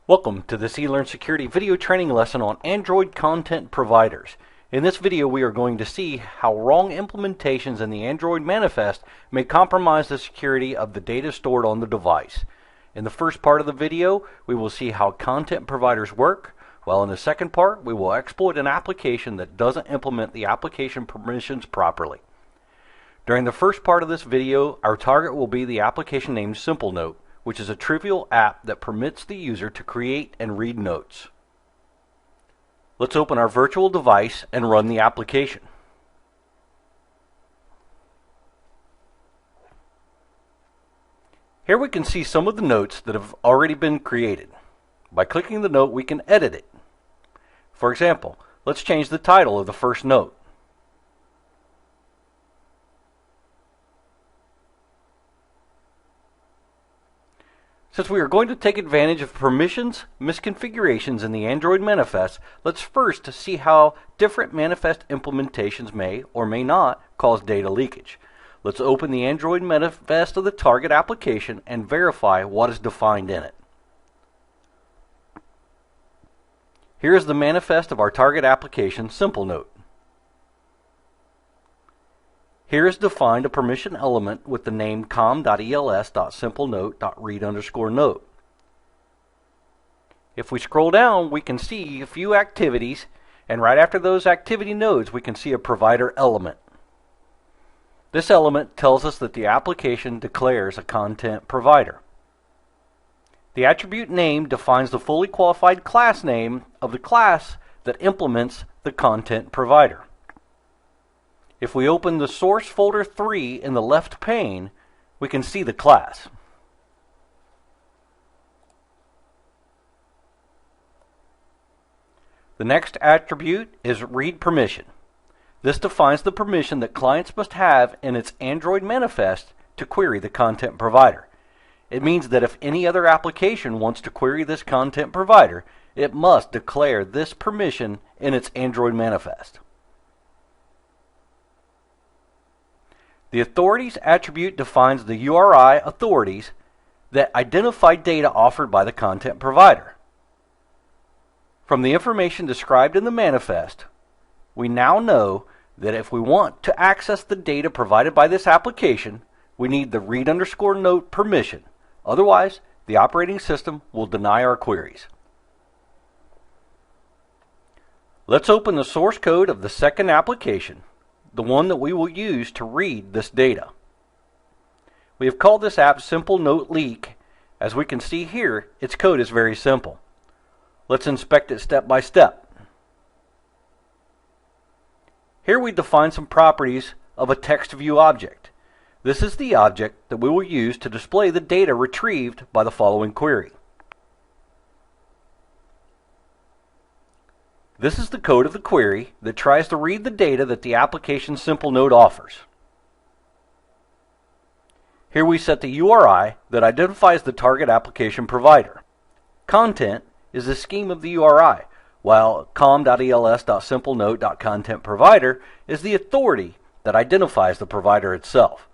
Welcome to this eLearn Security video training lesson on Android content providers. In this video we are going to see how wrong implementations in the Android manifest may compromise the security of the data stored on the device. In the first part of the video we will see how content providers work, while in the second part we will exploit an application that doesn't implement the application permissions properly. During the first part of this video our target will be the application named SimpleNote, which is a trivial app that permits the user to create and read notes. Let's open our virtual device and run the application. Here we can see some of the notes that have already been created. By clicking the note we can edit it. For example, let's change the title of the first note. Since we are going to take advantage of permissions misconfigurations in the Android manifest, let's first see how different manifest implementations may or may not cause data leakage. Let's open the Android manifest of the target application and verify what is defined in it. Here is the manifest of our target application, SimpleNote. Here is defined a permission element with the name com.els.simplenote.read_note. If we scroll down, we can see a few activities, and right after those activity nodes, we can see a provider element. This element tells us that the application declares a content provider. The attribute name defines the fully qualified class name of the class that implements the content provider. If we open the source folder 3 in the left pane, we can see the class. The next attribute is read permission. This defines the permission that clients must have in its Android manifest to query the content provider. It means that if any other application wants to query this content provider, it must declare this permission in its Android manifest. The authorities attribute defines the URI authorities that identify data offered by the content provider. From the information described in the manifest, we now know that if we want to access the data provided by this application, we need the read_note permission. Otherwise, the operating system will deny our queries. Let's open the source code of the second application, the one that we will use to read this data. We have called this app SimpleNote Leak. As we can see here, its code is very simple. Let's inspect it step by step. Here we define some properties of a text view object. This is the object that we will use to display the data retrieved by the following query. This is the code of the query that tries to read the data that the application SimpleNote offers. Here we set the URI that identifies the target application provider. Content is the scheme of the URI, while com.els.simplenote.contentProvider is the authority that identifies the provider itself.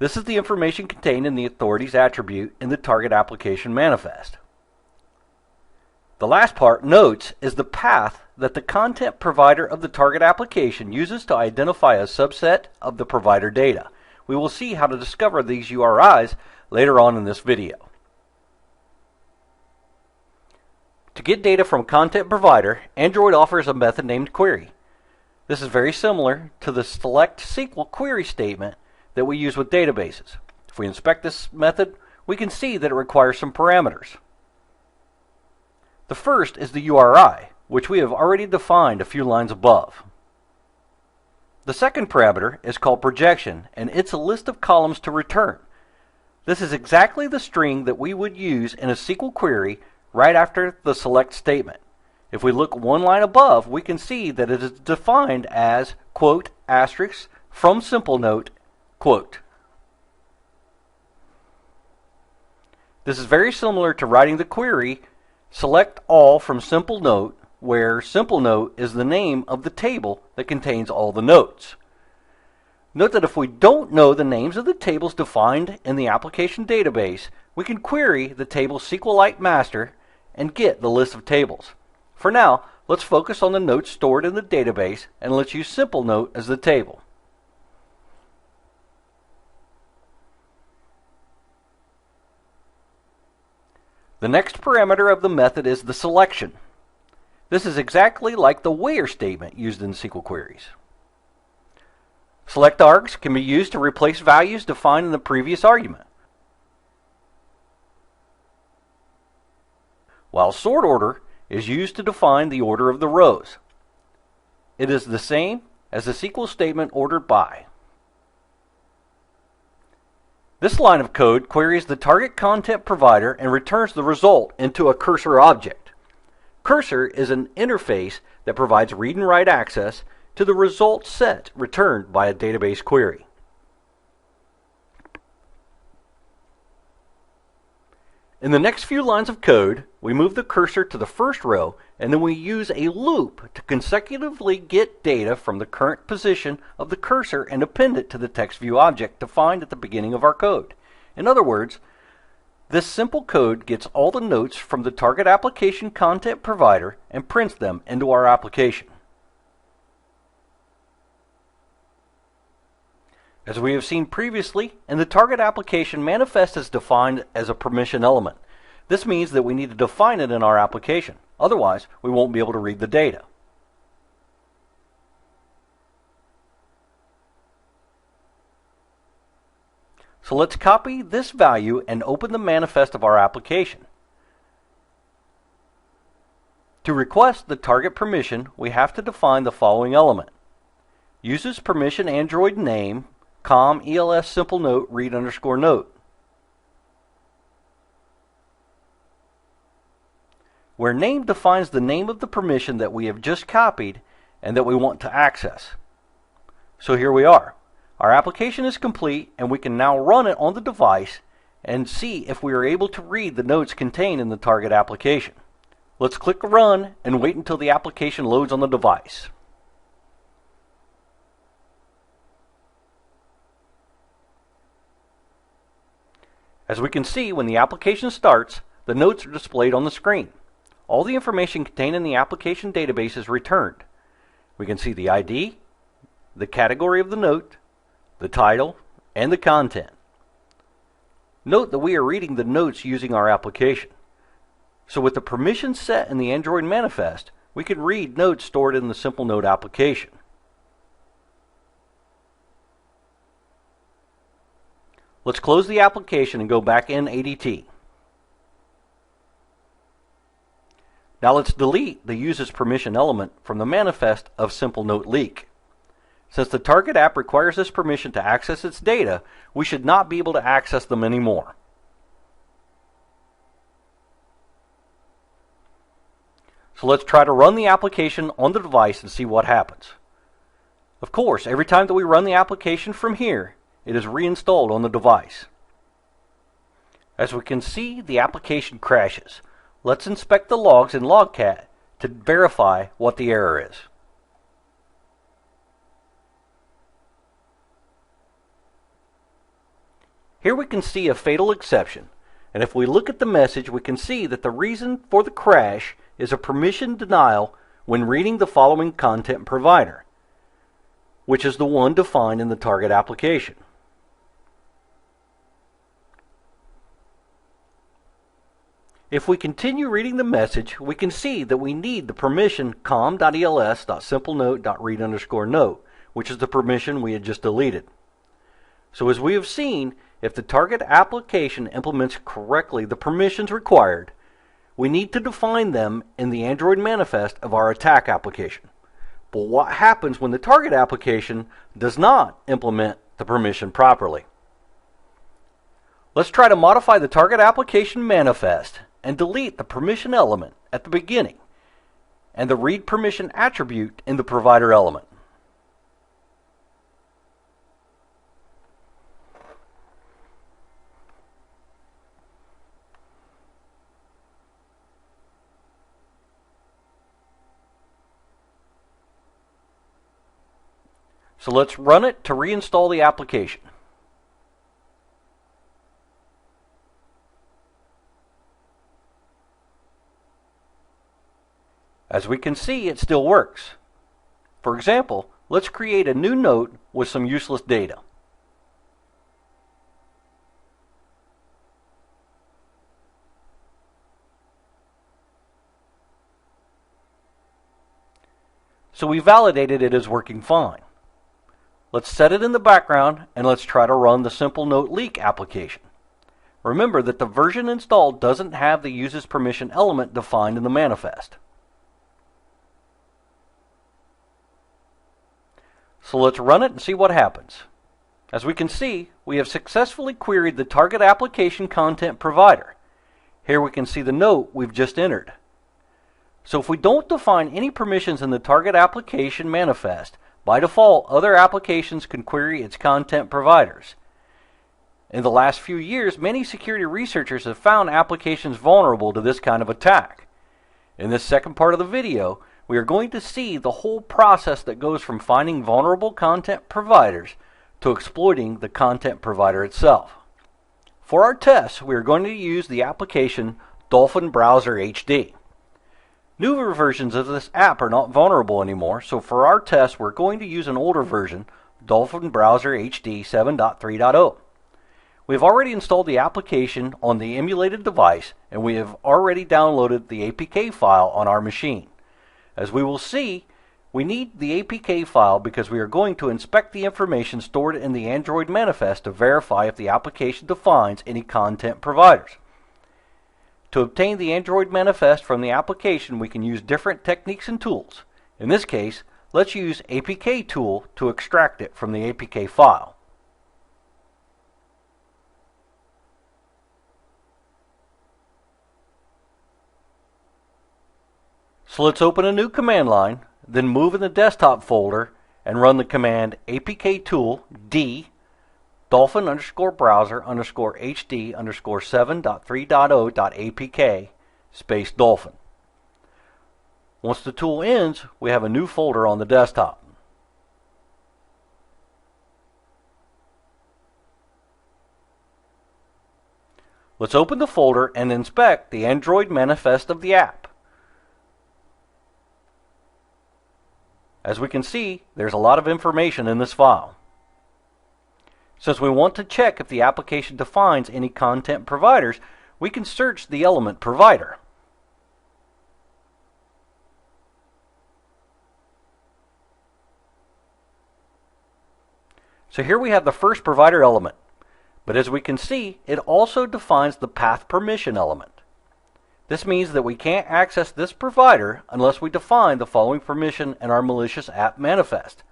This is the information contained in the authorities attribute in the target application manifest. The last part, notes, is the path that the content provider of the target application uses to identify a subset of the provider data. We will see how to discover these URIs later on in this video. To get data from content provider, Android offers a method named query. This is very similar to the select SQL query statement that we use with databases. If we inspect this method, we can see that it requires some parameters. The first is the URI, which we have already defined a few lines above. The second parameter is called projection, and it's a list of columns to return. This is exactly the string that we would use in a SQL query right after the select statement. If we look one line above, we can see that it is defined as quote asterisk from SimpleNote quote. This is very similar to writing the query select all from simple note, where simple note is the name of the table that contains all the notes. Note that if we don't know the names of the tables defined in the application database, we can query the table SQLite master and get the list of tables. For now, let's focus on the notes stored in the database, and let's use simple note as the table. The next parameter of the method is the selection. This is exactly like the where statement used in SQL queries. Select args can be used to replace values defined in the previous argument, while sort order is used to define the order of the rows. It is the same as the SQL statement ordered by. This line of code queries the target content provider and returns the result into a cursor object. Cursor is an interface that provides read and write access to the result set returned by a database query. In the next few lines of code, we move the cursor to the first row, and then we use a loop to consecutively get data from the current position of the cursor and append it to the text view object defined at the beginning of our code. In other words, this simple code gets all the notes from the target application content provider and prints them into our application. As we have seen previously, in the target application, manifest is defined as a permission element. This means that we need to define it in our application. Otherwise, we won't be able to read the data. So let's copy this value and open the manifest of our application. To request the target permission, we have to define the following element. Uses permission Android name com els simple note read underscore note, where name defines the name of the permission that we have just copied and that we want to access. So here we are. Our application is complete, and we can now run it on the device and see if we are able to read the notes contained in the target application. Let's click Run and wait until the application loads on the device. As we can see, when the application starts, the notes are displayed on the screen. All the information contained in the application database is returned. We can see the ID, the category of the note, the title, and the content. Note that we are reading the notes using our application. So with the permissions set in the Android manifest, we can read notes stored in the Simple Note application. Let's close the application and go back in ADT. Now let's delete the uses permission element from the manifest of Simple Note leak. Since the target app requires this permission to access its data, we should not be able to access them anymore. So let's try to run the application on the device and see what happens. Of course, every time that we run the application from here, it is reinstalled on the device. As we can see, the application crashes. Let's inspect the logs in Logcat to verify what the error is. Here we can see a fatal exception, and if we look at the message, we can see that the reason for the crash is a permission denial when reading the following content provider, which is the one defined in the target application. If we continue reading the message, we can see that we need the permission com.els.simplenote.read_note, which is the permission we had just deleted. So as we have seen, if the target application implements correctly the permissions required, we need to define them in the Android manifest of our attack application. But what happens when the target application does not implement the permission properly? Let's try to modify the target application manifest and delete the permission element at the beginning and the read permission attribute in the provider element. So let's run it to reinstall the application. As we can see, it still works. For example, let's create a new note with some useless data. So we validated it is working fine. Let's set it in the background and let's try to run the simple note leak application. Remember that the version installed doesn't have the uses permission element defined in the manifest. So let's run it and see what happens. As we can see, we have successfully queried the target application content provider. Here we can see the note we've just entered. So if we don't define any permissions in the target application manifest, by default, other applications can query its content providers. In the last few years, many security researchers have found applications vulnerable to this kind of attack. In this second part of the video, we are going to see the whole process that goes from finding vulnerable content providers to exploiting the content provider itself. For our tests, we are going to use the application Dolphin Browser HD. Newer versions of this app are not vulnerable anymore, so for our test, we're going to use an older version, Dolphin Browser HD 7.3.0. We have already installed the application on the emulated device, and we have already downloaded the APK file on our machine. As we will see, we need the APK file because we are going to inspect the information stored in the Android manifest to verify if the application defines any content providers. To obtain the Android manifest from the application, we can use different techniques and tools. In this case, let's use APK tool to extract it from the APK file. So let's open a new command line, then move in the desktop folder and run the command apk tool d dolphin browser HD 7.3.0.apk space dolphin. Once the tool ends, we have a new folder on the desktop. Let's open the folder and inspect the Android manifest of the app. As we can see, there's a lot of information in this file. Since we want to check if the application defines any content providers, we can search the element provider. So here we have the first provider element, but as we can see, it also defines the path permission element. This means that we can't access this provider unless we define the following permission in our malicious app manifest.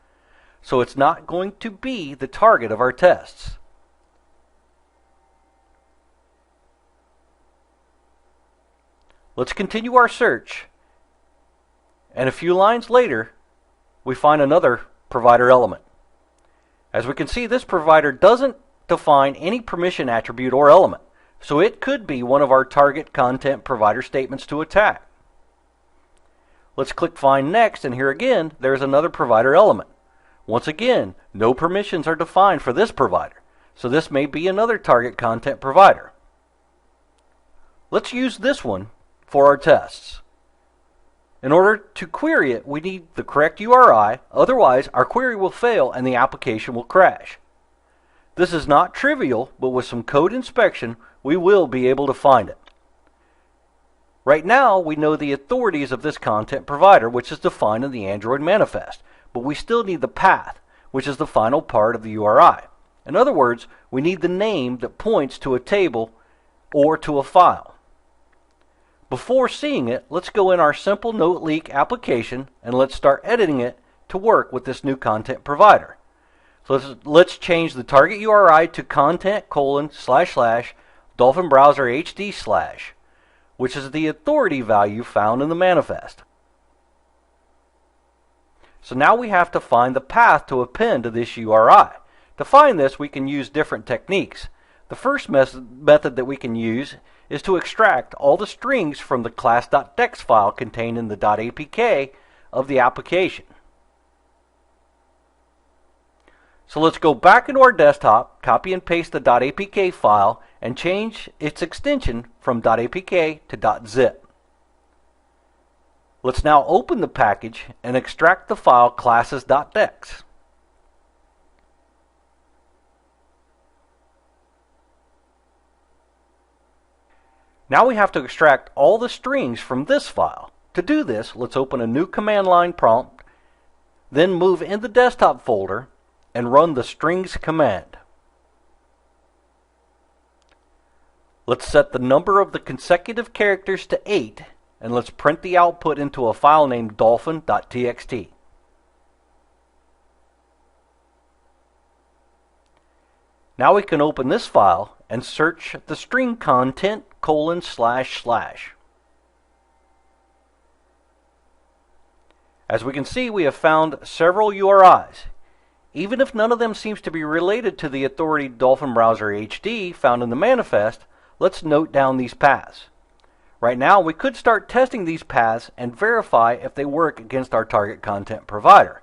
So it's not going to be the target of our tests. Let's continue our search, and a few lines later, we find another provider element. As we can see, this provider doesn't define any permission attribute or element. So it could be one of our target content provider statements to attack. Let's click Find Next, and here again, there's another provider element. Once again, no permissions are defined for this provider, so this may be another target content provider. Let's use this one for our tests. In order to query it, we need the correct URI, otherwise our query will fail and the application will crash. This is not trivial, but with some code inspection, we will be able to find it. Right now, we know the authorities of this content provider, which is defined in the Android manifest, but we still need the path, which is the final part of the URI. In other words, we need the name that points to a table or to a file. Before seeing it, let's go in our simple note leak application and let's start editing it to work with this new content provider. So let's change the target URI to content:// Browser HD/, which is the authority value found in the manifest. So now we have to find the path to append to this URI. To find this, we can use different techniques. The first method that we can use is to extract all the strings from the class.txt file contained in the .apk of the application. So let's go back into our desktop, copy and paste the .apk file, and change its extension from .apk to .zip. Let's now open the package and extract the file classes.dex. Now we have to extract all the strings from this file. To do this, let's open a new command line prompt, then move in the desktop folder and run the strings command. Let's set the number of the consecutive characters to 8, and let's print the output into a file named dolphin.txt. Now we can open this file and search the string content : // As we can see, we have found several URIs. Even if none of them seems to be related to the authority Dolphin Browser HD found in the manifest, let's note down these paths. Right now, we could start testing these paths and verify if they work against our target content provider.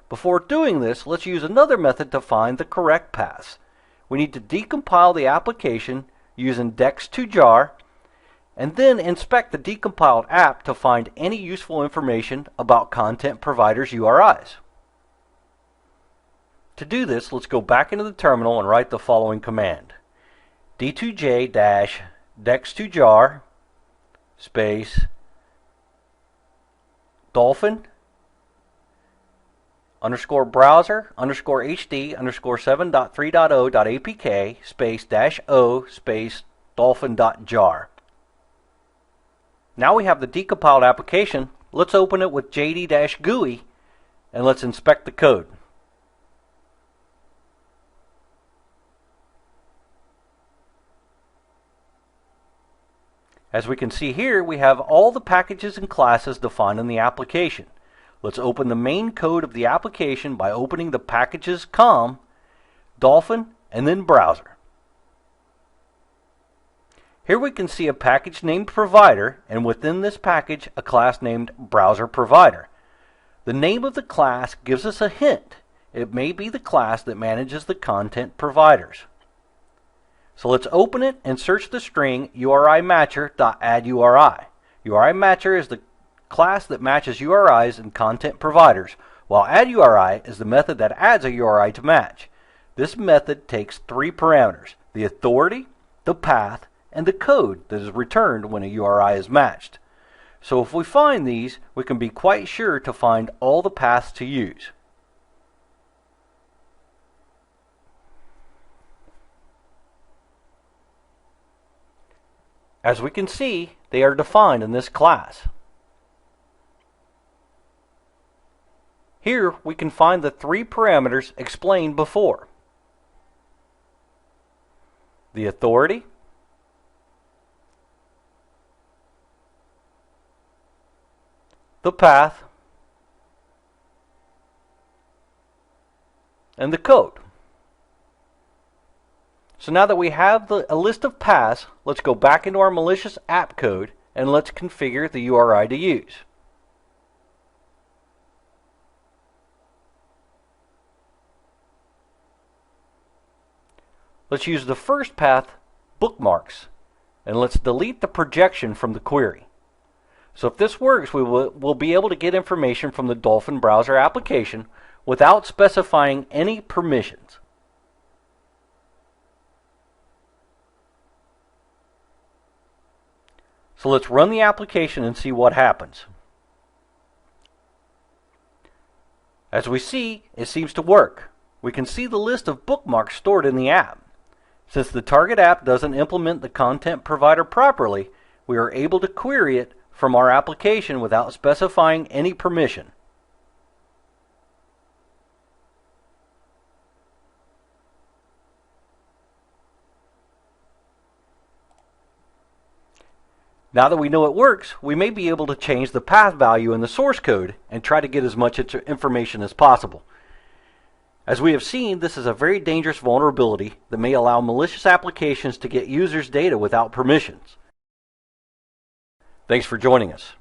Before doing this, let's use another method to find the correct paths. We need to decompile the application using dex2jar, and then inspect the decompiled app to find any useful information about content providers' URIs. To do this, let's go back into the terminal and write the following command: d2j-dex2jar space dolphin underscore browser underscore hd underscore 7.3.0.apk space -o space dolphin.jar. Now we have the decompiled application. Let's open it with jd-GUI and let's inspect the code. As we can see here, we have all the packages and classes defined in the application. Let's open the main code of the application by opening the packages com, dolphin, and then browser. Here we can see a package named provider, and within this package a class named browser provider. The name of the class gives us a hint. It may be the class that manages the content providers. So let's open it and search the string URIMatcher.addURI. URIMatcher is the class that matches URIs and content providers, while addURI is the method that adds a URI to match. This method takes 3 parameters: the authority, the path, and the code that is returned when a URI is matched. So if we find these, we can be quite sure to find all the paths to use. As we can see, they are defined in this class. Here we can find the 3 parameters explained before: the authority, the path, and the code. So now that we have a list of paths, let's go back into our malicious app code and let's configure the URI to use. Let's use the first path, bookmarks, and let's delete the projection from the query. So if this works, we'll be able to get information from the Dolphin browser application without specifying any permissions. So let's run the application and see what happens. As we see, it seems to work. We can see the list of bookmarks stored in the app. Since the target app doesn't implement the content provider properly, we are able to query it from our application without specifying any permission. Now that we know it works, we may be able to change the path value in the source code and try to get as much information as possible. As we have seen, this is a very dangerous vulnerability that may allow malicious applications to get users' data without permissions. Thanks for joining us.